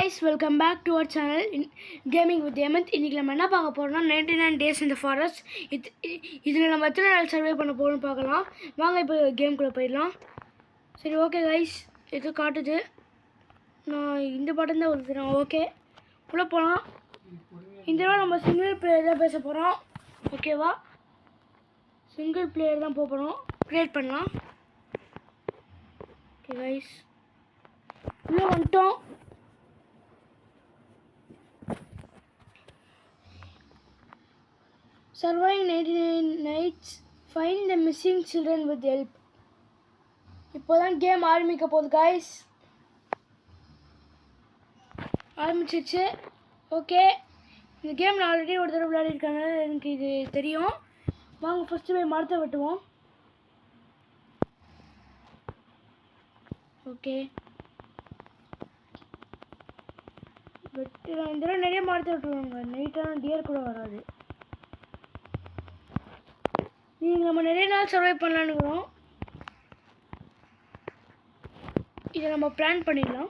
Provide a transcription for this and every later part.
guys, welcome back to our channel Gaming with Hemant. இன்னைக்கு நம்ம என்ன பார்க்க போறோம்னா 99 days in the forest. இதுல நம்ம எத்தனை நாள் சர்வே பண்ண போறோம்னு பார்க்கலாம். வாங்க இப்போ கேம்க்குள்ள போயிடலாம். சரி ஓகே गाइस, இது காட்டுது. நான் இந்த பட்டன் தான் ஊத்துறேன். ஓகே. உள்ள போலாம். இந்த தடவை நம்ம சிங்கிள் பிளேயர் தான் பேச போறோம். ஓகேவா? சிங்கிள் பிளேயர் தான் போறோம். கிரியேட் பண்ணலாம். Okay guys. உள்ள வந்துட்டோம். Surviving 99 nights, find the missing children with help. இப்போதான் கேம் ஆரம்பிக்க போகுது गाइस. ஆரம்பிச்சிருச்சு. ஓகே, இந்த கேம் நான் ஆல்ரெடி ஒரு தடவை விளையாடிருக்கேன், எனக்கு இது தெரியும். வாங்க ஃபர்ஸ்ட் போய் மரத்தை வெட்டுவோம். ஓகே, வெட்டுறோம். இந்த தடவை நிறைய மரத்தை வெட்டுவாங்க. நைட்டான டியர் கூட வராது. நம்ம நிறைய நாள் சர்வை பண்ணலான்னு இதை நம்ம பிளான் பண்ணிடலாம்.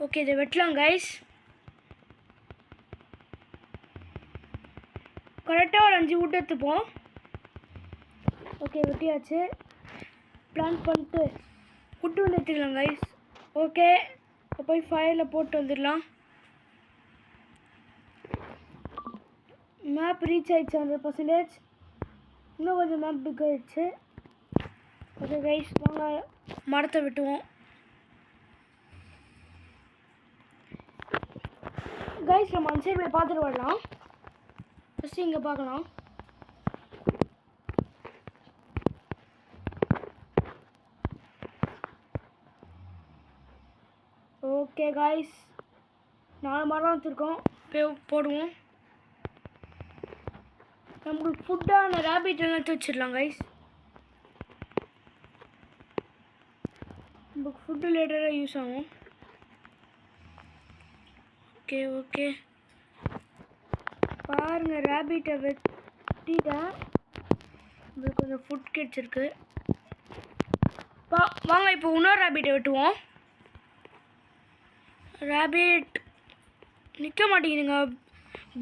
ஓகே, இதை வெட்டலாம் गाइस. கரெக்டாக ஒரு 5 wood எடுத்துப்போம். ஓகே, வெட்டியாச்சு. பிளான் பண்ணிட்டு wood ஒன்று எடுத்துக்கலாம் गाइस. ஓகே, போய் ஃபயரில் போட்டு வந்துடலாம். மேப் ரீச் ஆயிடுச்சு 100%. இன்னும் கொஞ்சம் மேப் பிக் ஆயிடுச்சு. ஓகே गाइस, வாங்க மரத்தை வெட்டுவோம். गाइस, நம்ம அந்த சைடு போய் பார்த்துட்டு வரலாம். ஃபஸ்ட்டு இங்கே பார்க்கலாம். ஓகே गाइस, 4 மரம் வச்சுருக்கோம். போய் போடுவோம். நமக்கு ஃபுட்டான ரேபிட் எல்லாம் எடுத்து வச்சிடலாம் गाइस. நமக்கு ஃபுட்டு லேட்டராக யூஸ் ஆகும். ஓகே ஓகே, பாருங்கள் ரேபிட்டை வெட்டிட்டேன். நம்மளுக்கு கொஞ்சம் ஃபுட் கிடச்சிருக்கு. வாங்க இப்போ இன்னொரு ரேபிட்டை வெட்டுவோம். ரேபிட் நிற்க மாட்டேங்குதுங்க.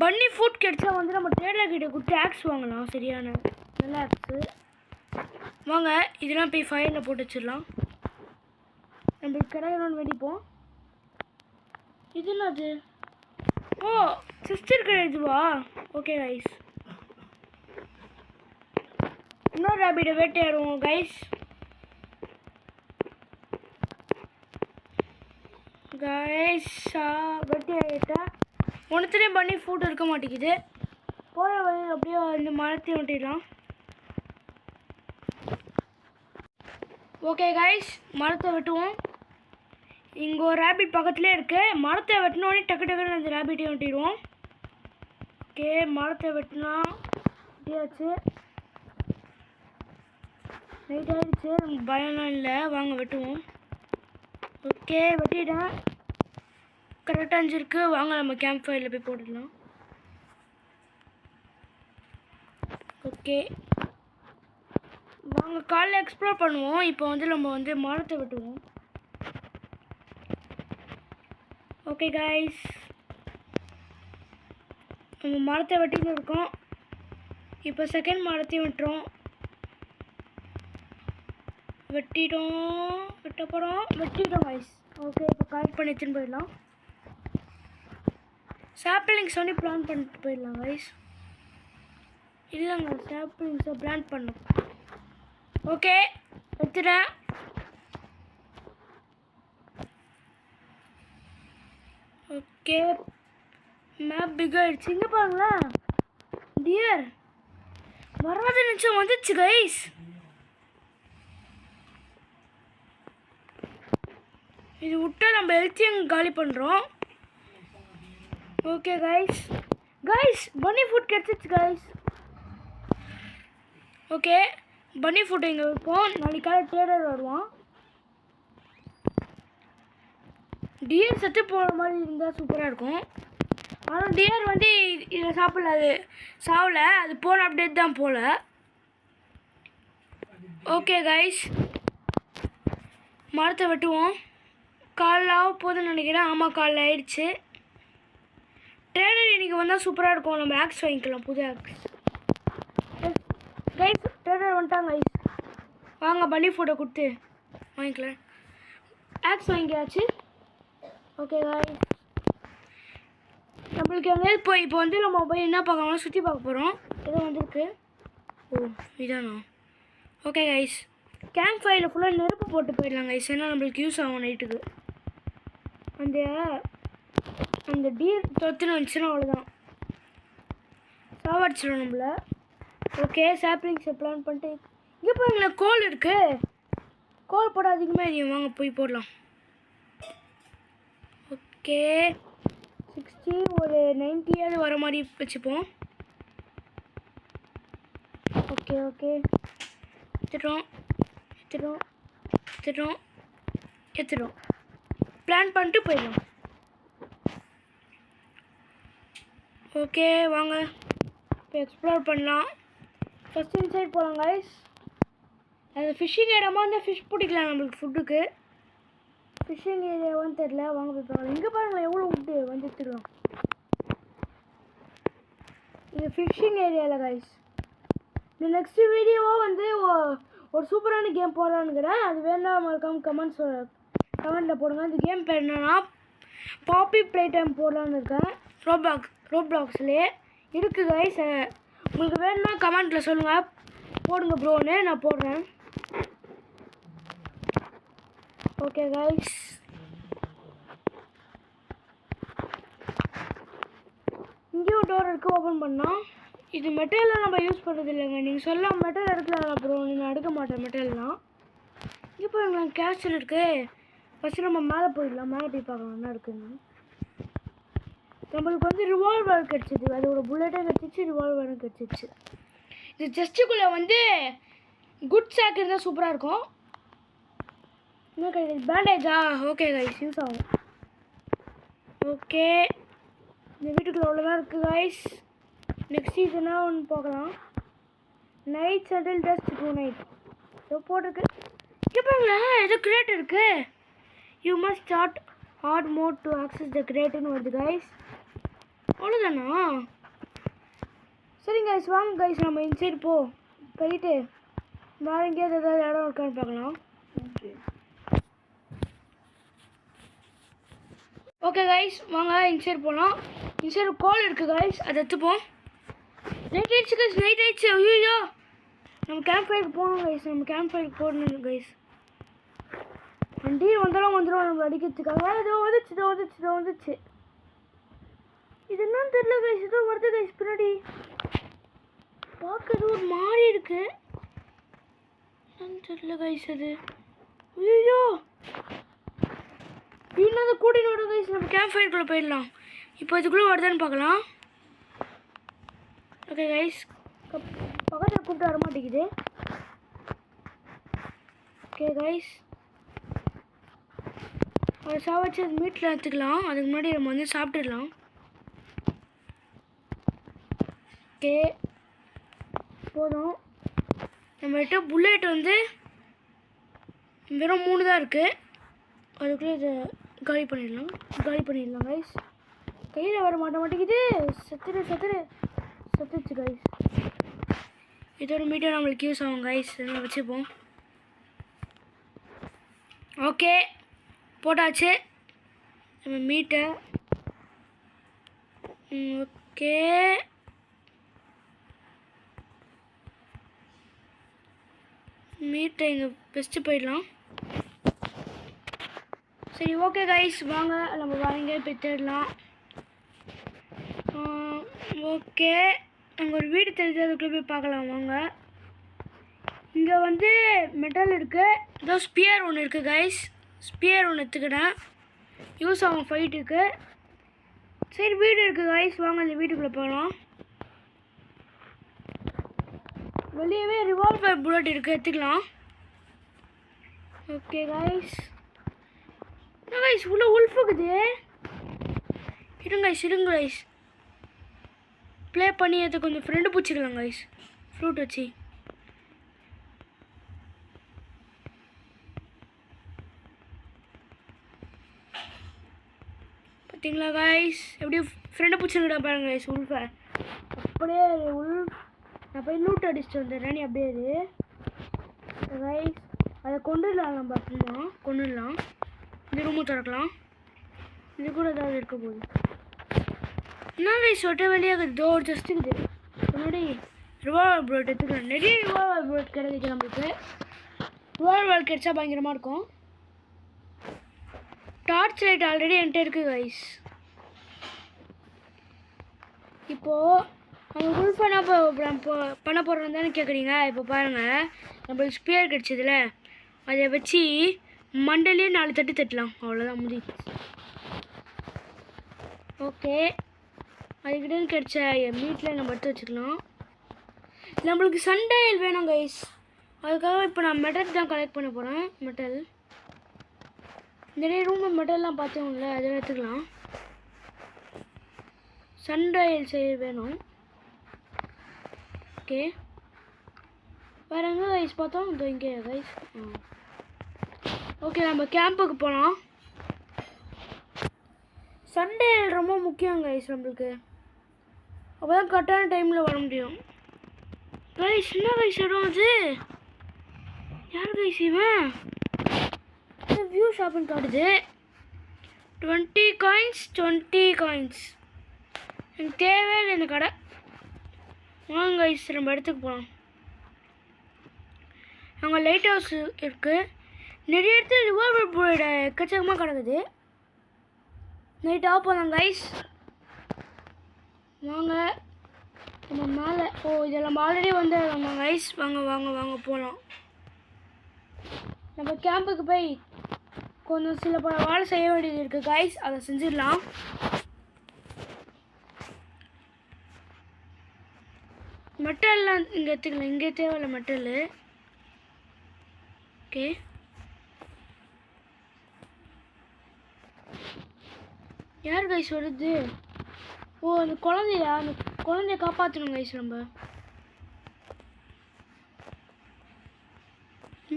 பன்னி ஃபுட் கிடச்சா வந்து நம்ம ட்ரேடர் கிட்ட கொடுத்து ஆக்ஸ் வாங்கலாம். சரியான நல்ல ஆக்ஸு. வாங்க இதெல்லாம் போய் ஃபயரில் போட்டு வச்சிடலாம். நம்மளுக்கு கிடைக்கணும்னு வேண்டிப்போம். இது என்னது? ஓ, சிஸ்டர் கடை இதுவா? ஓகே गाइस, இன்னொரு ரேபிட்டை வேட்டையாடுவோம் गाइस. வெட்டியாயிட்டேன். ஒன்றுத்துலேயும் பண்ணி ஃபுட் இருக்க மாட்டேங்குது. போகிற வழியில் அப்படியே இந்த மரத்தையும் வெட்டிடலாம். ஓகே गाइस, மரத்தை வெட்டுவோம். இங்கே ஒரு ரேபிட் பக்கத்துலேயே இருக்குது. மரத்தை வெட்டினோடனே டக்கு டக்குன்னு அந்த ரேபிட்டையும் வெட்டிடுவோம். ஓகே, மரத்தை வெட்டினா வெட்டியாச்சு. நைட் ஆகிடுச்சு, நமக்கு பயம்லாம் இல்லை. வாங்க வெட்டுவோம். ஓகே, வெட்டிட்டேன். கரெக்டாக 5 இருக்குது. வாங்க நம்ம கேம்ப் ஃபயரில் போய் போட்டுடலாம். ஓகே, வாங்க காலைல எக்ஸ்ப்ளோர் பண்ணுவோம். இப்போ வந்து நம்ம வந்து மரத்தை வெட்டுவோம். ஓகே गाइस, நம்ம மரத்தை வெட்டின்னு இருக்கோம். இப்போ செகண்ட் மரத்தையும் வெட்டுறோம். வெட்டிட்டோம் गाइस. ஓகே, இப்போ கலெக்ட் பண்ணி எடுத்துன்னு போயிடலாம். சாப்ளிங்ஸ் வந்து பிளான் பண்ணிட்டு போயிடலாம் गाइस. இல்லைங்க, சாப்ளிங்ஸை பிளான் பண்ணோம். ஓகே, எடுத்துட்டேன். ஓகே, மேப் பிக் ஆகிடுச்சு. இங்கே பாருங்களேன், டியர் வராத நிமிஷம் வந்துச்சு गाइस. இது விட்டா நம்ம ஹெல்த்தையும் காலி பண்ணுறோம். ஓகே गाइस, பன்னி ஃபுட் கிடச்சிச்சு गाइस. ஓகே, பன்னி ஃபுட் இங்கே வைப்போம். நாளைக்கு காலை ட்ரேடர் வருவான். டியர் செத்து போகிற மாதிரி இருந்தால் சூப்பராக இருக்கும். ஆனால் டியர் வந்து இதை சாப்பிடல, அது சாவலை. அது போன அப்டேட் தான் போல. ஓகே गाइस, மரத்தை வெட்டுவோம். காலைல ஆக போகுதுன்னு நினைக்கிறேன். ஆமாம், காலைல ஆயிடுச்சு. ட்ரேடர் இன்றைக்கி வந்தால் சூப்பராக இருக்கும். நம்ம ஆக்ஸ் வாங்கிக்கலாம், புது ஆக்ஸ். கைஸ் ட்ரேடர் வந்துட்டாங்க கைஸ். வாங்க பலி ஃபோட்டோ கொடுத்து வாங்கிக்கலாம். ஆக்ஸ் வாங்கியாச்சு. ஓகே கைஸ், நம்மளுக்கு எங்கே இப்போ வந்து நம்ம போய் என்ன பார்க்கணும், சுற்றி பார்க்க போகிறோம். ஏதோ வந்திருக்கு. ஓ இதானா? ஓகே கைஸ், கேம்ப் ஃபயரில் ஃபுல்லாக நெருப்பு போட்டு போயிடலாம் கைஸ். ஏன்னா நம்மளுக்கு யூஸ் ஆகும் நைட்டுக்கு. அந்த டீர் தொத்துன்னு வந்துச்சுன்னா அவ்வளோதான், சாவடிச்சிடும் நம்மள. ஓகே, சாப்ளிங்ஸை பிளான் பண்ணிட்டு இங்கே பாருங்களேன், கோல் இருக்குது. கோல் போட அதிகமாக எரியும். வாங்க போய் போடலாம். ஓகே, 60 ஒரு 90 வர மாதிரி வச்சுப்போம். ஓகே ஓகே, எடுத்துட்டோம் பிளான் பண்ணிட்டு போயிடலாம். ஓகே வாங்க இப்போ எக்ஸ்ப்ளோர் பண்ணலாம். ஃபஸ்ட் இன்சைட் போகலாம் கைஸ். அது ஃபிஷ்ஷிங் இடமா இருந்தால் ஃபிஷ் பிடிக்கலாம் நம்மளுக்கு ஃபுட்டுக்கு. ஃபிஷ்ஷிங் ஏரியாவான்னு தெரில. வாங்க போய் பார்க்கலாம். இங்கே பாருங்களேன் எவ்வளோ உண்டு வந்து எடுத்துக்கலாம். இது ஃபிஷ்ஷிங் ஏரியாவில் கைஸ். இந்த நெக்ஸ்ட் வீடியோவாக வந்து ஒரு சூப்பரான கேம் போடலான்னுக்கிறேன். அது வேணா மறக்காம கமெண்ட்டில் போடுங்க. அந்த கேம் பேர் என்னன்னா பாப்பி ப்ளே டைம் போடலான்னு இருக்கேன். ரோப்ளாக்ஸ்லேயே இருக்குது கைஸ். உங்களுக்கு வேணும்னா கமெண்ட்டில் சொல்லுங்கள், போடுங்க ப்ரோன்னு, நான் போடுறேன். ஓகே கைஸ், இங்கேயும் டோர் இருக்குது, ஓப்பன் பண்ணோம். இது மெட்டீரியல் நம்ம யூஸ் பண்ணுறது இல்லைங்க. நீங்கள் சொல்லலாம் மெட்டீரியல் எடுக்கலாம் ப்ரோ, நீங்கள் எடுக்க மாட்டேன் மெட்டீரியல்லாம். இங்கே பாருங்களேன் கேஸ்டல் இருக்குது. ஃபஸ்ட்டு நம்ம மேலே போயிடலாம். மேலே போய் பார்க்கலாம் என்ன இருக்குதுன்னு. நம்மளுக்கு வந்து ரிவால்வர் கிடச்சிது. அது ஒரு புல்லட்டும் கிடச்சிச்சு, ரிவால்வரும் கிடச்சிச்சு. இது ஜஸ்ட்டுக்குள்ளே வந்து குட் சாக் இருந்தால் சூப்பராக இருக்கும். என்ன கிடையாது, பேண்டேஜா? ஓகே கைஸ், யூஸ் ஆகும். ஓகே, இந்த வீட்டுக்குள்ளே அவ்வளோதான் இருக்குது கைஸ். நெக்ஸ்ட் சீசனாக ஒன்று பார்க்கலாம். Night settle dust tonight ஏதோ போட்டிருக்கு. கேட்பாங்களா ஏதோ கிரேட் இருக்குது. You must start hard mode to access the கிரேட்டுன்னு வருது கைஸ். அவ்வளோதானா? சரிங்க கைஸ், வாங்க கைஸ் நம்ம இன்சைட் போயிட்டு வேறு எங்கேயாவது ஏதாவது இடம் இருக்கான்னு பார்க்கலாம். ஓகே கைஸ், வாங்க இன்சைட் போகலாம். இன்சைட் கோல் இருக்குது கைஸ், அதை எடுத்துப்போம். நைட் ஆயிடுச்சு கைஸ், நைட் ஆயிடுச்சு. ஐயோ, நம்ம கேம்ப் ஃபயருக்கு போகணும் கைஸ். நம்ம கேம்ப் ஃபயருக்கு போடணும் கைஸ். வண்டி வந்துடும் நம்ம அடிக்கிறதுக்காக. இதோ வந்துச்சு. இது என்னன்னு தெரியல கைஸ். இதோ வருது கைஸ் பின்னாடி. பார்க்கறது ஒரு மாதிரி இருக்கு. என்னன்னு தெரியல கைஸ் அது. ஐயோ, இன்னும் கூட்டின்னு வரும் கைஸ். நம்ம கேம்ப் ஃபயருக்குள்ளே போயிடலாம். இப்போ இதுக்குள்ளே வருதான்னு பார்க்கலாம். ஓகே கைஸ், பக்கத்தில் கூப்பிட்டு வர மாட்டேங்குது. ஓகே கைஸ், அதை சாப்பிட்டு அது மீட்டில் எடுத்துக்கலாம். அதுக்கு முன்னாடி நம்ம வந்து சாப்பிட்டுடலாம். ஓகே போதும். நம்மகிட்ட புல்லட் வந்து வெறும் 3 தான் இருக்குது. அதுக்குள்ளே இதை காலி பண்ணிடலாம் கைஸ். கையில் வர மாட்டேங்குது. சத்துச்சு கைஸ். இதோட மீட்டர் நம்மளுக்கு யூஸ் ஆகும் கைஸ். இதெல்லாம் வச்சுப்போம். ஓகே போட்டாச்சு நம்ம மீட்டை. ஓகே மீட்டை இங்கே பெஸ்ட்டு போயிடலாம். சரி ஓகே கைஸ், வாங்க நம்ம வாங்க போய் தேடலாம். ஓகே, அங்கே ஒரு வீடு தெரிஞ்சு அதுக்குள்ளே போய் பார்க்கலாம் வாங்க. இங்கே வந்து மெட்டல் இருக்குது. ஏதோ ஸ்பியர் ஒன்று இருக்குது கைஸ். ஸ்பியர் ஒன்று எடுத்துக்கிட்டேன், யூஸ் ஆகும் ஃபைட்டுக்கு. சரி வீடு இருக்குது கைஸ், வாங்க அந்த வீட்டுக்குள்ளே போகலாம். வெளியவே ரிவால்வர் புல்லட் இருக்குது, எடுத்துக்கலாம். ஓகே கைஸ், கைஸ் உள்ள உல்ஃப் இருக்குது. இருங்க கைஸ் ப்ளே பண்ணி அதை கொஞ்சம் ஃப்ரெண்டு பிடிச்சிக்கலாம் கைஸ். ஃப்ரூட் வச்சு பார்த்தீங்களா கைஸ் எப்படி ஃப்ரெண்டை பிடிச்சிருக்கா பாருங்க கைஸ் உல்ஃபை அப்படியே உல்ஃப் நான் போய் லூட் அடிச்சுட்டு வந்துடுறேன் நீ அப்படியே இது கைஸ் அதை கொண்டுடலாம் நம்ம அப்புறமா கொண்டுடலாம் இந்த ரூமை திறக்கலாம் இது கூட ஏதாவது இருக்க போகுது என்ன கைஸ் ஒட்ட வெளியாக டோர் ஜஸ்ட் இருக்குது முன்னாடி ரிவால்வர் புல்லட் எடுத்துக்கலாம் நிறைய ரிவால்வர் புல்லட் கிடைக்குது நம்மளுக்கு ரிவால்வர் கிடைச்சா பயங்கரமாக இருக்கும் டார்ச் லைட் ஆல்ரெடி என்கிட்ட இருக்குது கைஸ் இப்போது அந்த உல்ஃபை என்ன பண்ண போகிறோம் தானே கேட்குறீங்க இப்போ பாருங்கள் நம்மளுக்கு ஸ்பியர் கிடச்சதில்ல அதை வச்சு மண்டலே 4 தட்டு தட்டலாம் அவ்வளோதான் முடிஞ்சு ஓகே அதுக்கிட்ட கிடச்ச மீட்டில் நம்ம எடுத்து வச்சுக்கலாம் நம்மளுக்கு சண்டையில் வேணும் கைஸ் அதுக்காக இப்போ நான் மெட்டல் தான் கலெக்ட் பண்ண போகிறேன் மெட்டல் நிறைய ரூமில் மெட்டல்லாம் பார்த்தோம்ல அதை எடுத்துக்கலாம் சண்டையில் செய்ய வேணும் ஓகே வேறு எங்கே கைஸ் பார்த்தோம் இதோ இங்கே கைஸ் ஓகே நம்ம கேம்புக்கு போகலாம் சண்டே ரொம்ப முக்கியம் கைஸ் நம்மளுக்கு அப்போ தான் கரெக்டான டைமில் வர முடியும் கைஸ் என்ன கைஸ் இடம் அது யார் கைஸ் இவன் வியூ ஷாப்பிங் காட்டுது 20 காயின்ஸ் எனக்கு தேவையில்லை இந்த கடை வாங்க கைஸ் நம்ம இடத்துக்கு போகலாம் அங்கே லைட் ஹவுஸ் இருக்குது நிறைய இடத்துல ரிவால்வர் புல்லட் எக்கச்சக்கமாக கிடக்குது நைட் ஆஃப் பண்ணலாம் கைஸ் வாங்க நம்ம மேலே இதில் நம்ம ஆல்ரெடி வந்துடலாமா கைஸ் வாங்க போகலாம் நம்ம கேம்புக்கு போய் கொஞ்சம் சில பல வேலை செய்ய வேண்டியது இருக்குது கைஸ் அதை செஞ்சிடலாம் மெட்டல்லாம் இங்கே எடுத்துக்கலாம் இங்கே தேவையில்ல மெட்டல் ஓகே யார் கைஸ் வருது அந்த குழந்தைய காப்பாற்றணும் கைஸ் நம்ம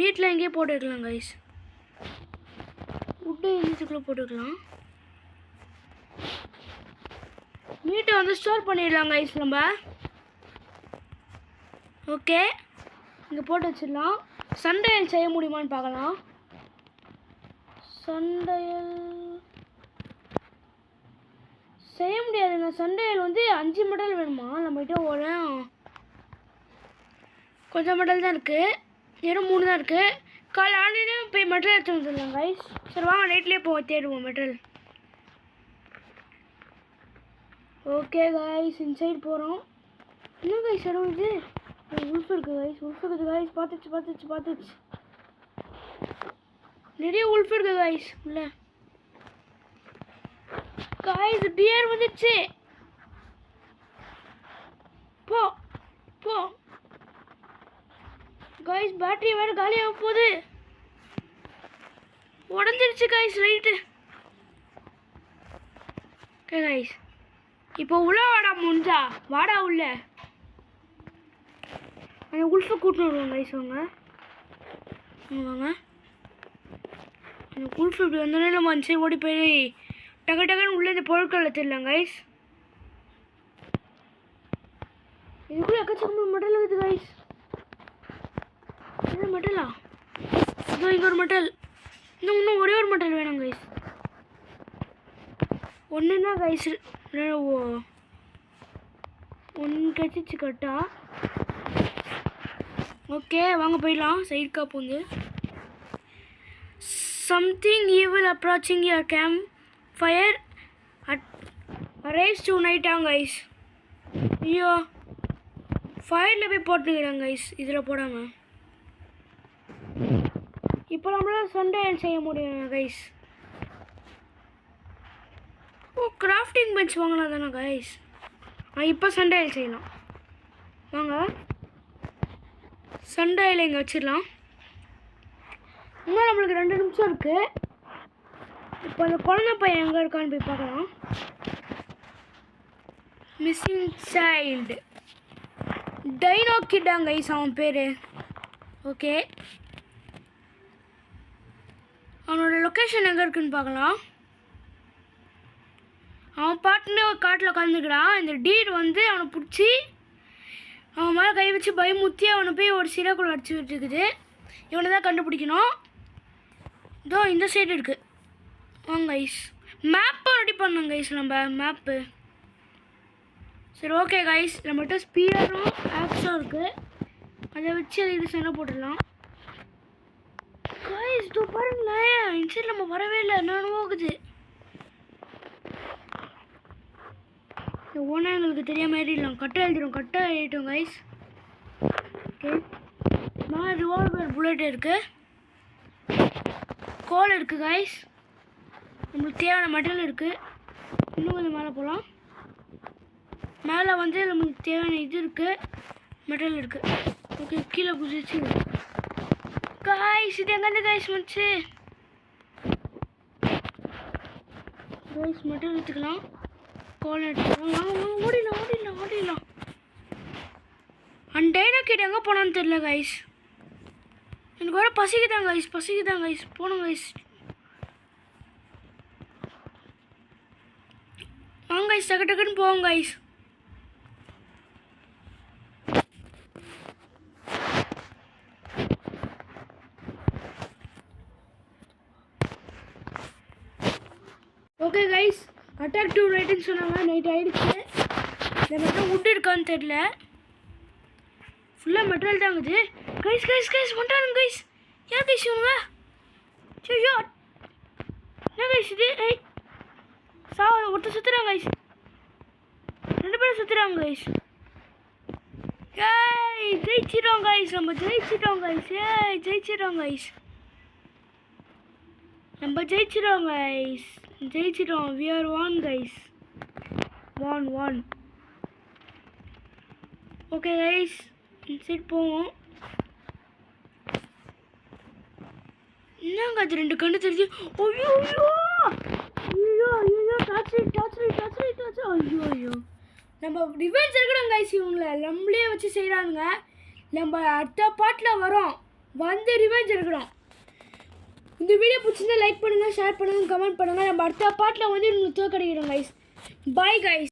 வீட்டில் எங்கேயே போட்டு வைக்கலாம் கைஸ் உட்டு இதுக்குள்ளே போட்டுக்கலாம் மீட்டை வந்து ஸ்டோர் பண்ணிடலாம் கைஸ் நம்ம ஓகே இங்கே போட்டு வச்சிடலாம் சண்டையல் செய்ய முடியுமான்னு பார்க்கலாம் சண்டையல் செய்ய முடியாதுங்க சண்டையல் வந்து 5 மெடல் வேணுமா நம்மகிட்ட கொஞ்சம் மெடல் தான் இருக்குது வெறும் 3 தான் இருக்குது கால் ஆண்டினே போய் மெட்டல் எடுத்து வந்துடலாம் கைஸ் சரி வாங்க நைட்லேயே தேடுவோம் மெட்டல் ஓகே கைஸ் இன்சைட் போகிறோம் என்ன கைஸ் இடம் இது உல்ஃப் இருக்குது கைஸ் பார்த்துச்சு நிறைய உல்ஃப் இருக்குது கைஸ் உள்ள கைஸ் பியர் வந்துடுச்சு போ கைஸ் பேட்டரி வேறு காலியாக போகுது உடஞ்சிருச்சு கைஸ் ரைட்டு ஓகே கைஸ் இப்போ உள்ள முடிஞ்சா வாடா உள்ள அந்த உல்ஃபை கூட்டின்னு வருவாங்க கைஸ் வாங்க அந்த உல்ஃப் இப்படி வந்தோடனே நம்ம அந்த சைடு ஓடி போய் டக்குன்னு உள்ளே இந்த பொருட்கள் எடுத்துடலாம் கைஸ் இதுக்குள்ளே எக்கச்சக்கமாக மெட்டல் இருக்குது கைஸ் இது மெட்டலா இதோ இங்கே ஒரு மெட்டல் இன்னும் ஒரே ஒரு மெட்டல் வேணும் கைஸ் ஒன்றுன்னா கைஸ் ஒன்று கழிச்சு கட்டா ஓகே வாங்க போயிடலாம் சைடு காப்பு வந்து something evil approaching your camp fire arrives to-night guys ஐயோ ஃபயரில் போய் போட்டுக்கிறேன் கைஸ் இதில் போடாமல் இப்போ நம்மளால் சண்டையல் செய்ய முடியும் கைஸ் கிராஃப்டிங் பெஞ்ச் வாங்கினா தானே கைஸ் இப்போ சண்டையல் செய்யலாம் வாங்க சண்டையில் இங்கே வச்சிடலாம் இன்னும் நம்மளுக்கு 2 நிமிஷம் இருக்குது இப்போ அந்த குழந்தை பையன் எங்கே இருக்கான்னு போய் பார்க்கலாம் மிஸ்ஸிங் சைல்டு டைனோ கிட்டாங்க கைஸ் அவன் பேர் ஓகே அவனோட லொக்கேஷன் எங்கே இருக்குன்னு பார்க்கலாம் அவன் பாட்டுன்னு ஒரு காட்டில் உட்காந்துக்கிறான். இந்த டீர் வந்து அவனை பிடிச்சி அவன் மேலே கை வச்சு பயமுத்தி அவனை போய் ஒரு சிறைக்குள்ள அடிச்சு விட்டுருக்குது. இவனை தான் கண்டுபிடிக்கணும். இதோ இந்த சைடு இருக்குது. வாங்க கைஸ், மேப்பை ரெடி பண்ணோம் கைஸ். நம்ம மேப்பு சரி ஓகே கைஸ். நம்மகிட்ட ஸ்பியரும் ஆக்ஸும் இருக்குது. அதை வச்சு அதை இது சண்டை போட்டுடலாம் கைஸ். இதோ பாருங்களேன், இந்த சைடு நம்ம வரவே இல்லை. என்னென்ன போகுது ஓனா எங்களுக்கு தெரியாமல் ஏறிடலாம். கட்டை எழுதிட்டோம் கைஸ். ஓகே, நான் ரிவால்வர் புல்லட் இருக்குது, கோல் இருக்குது கைஸ். நம்மளுக்கு தேவையான மெட்டல் இருக்குது. இன்னும் கொஞ்சம் மேலே போகலாம். மேலே வந்து நம்மளுக்கு தேவையான இது இருக்குது, மெட்டல் இருக்குது. ஓகே, கீழே குதிச்சு கைஸ். இது எங்கேருந்து கைஸ் வந்துச்சு கைஸ்? மெட்டல் எடுத்துக்கலாம், கோல் எடுத்துக்கலாம். ஓடிடலாம். அந்த டைனோகிட் எங்கே போனான்னு தெரியல கைஸ். எனக்கு வர பசிக்குதான் கைஸ். போனோம் கைஸ். வாங்க கைஸ், டக்குன்னு போவோம் கைஸ். ஓகே கைஸ், அட்டாக் 2 ரைட்டுன்னு சொன்னாங்க. நைட் ஆகிடுச்சு. இந்த மெட்டல் உட் இருக்கான்னு தெரியல. ஃபுல்லாக மெட்டல் தாங்குது கைஸ். வந்துட்டானுங்க கைஸ். ஏன் கைஸ் இவங்க? ஐயோ, என்ன கைஸ் இது? ஒருத்தர் சுற்றுறாங்க கைஸ். 2 பேரும் சுற்றுறாங்க கைஸ். ஜெயிச்சிட்டோம் கைஸ். நம்ம ஜெயிச்சிட்டோம் guys. We are won guys. Won. Okay guys, inside போவோம். என்னங்க அது 2 கண்ணு தெரிஞ்சு? ஐயோ டார்ச். ஐயோ நம்ம ரிவெஞ்ச் எடுக்கணும் கைஸ். இவங்கள நம்மளே வச்சு செய்கிறாங்க. நம்ம அடுத்த பாட்டில் வரோம், வந்து ரிவெஞ்ச் எடுக்கணும். இந்த வீடியோ பிடிச்சிருந்தா லைக் பண்ணுங்கள், ஷேர் பண்ணுங்கள், கமெண்ட் பண்ணுங்கள். நம்ம அடுத்த பாட்டில் வந்து உங்களுக்கு தோற்கடிக்கிறோம் கைஸ். Bye guys.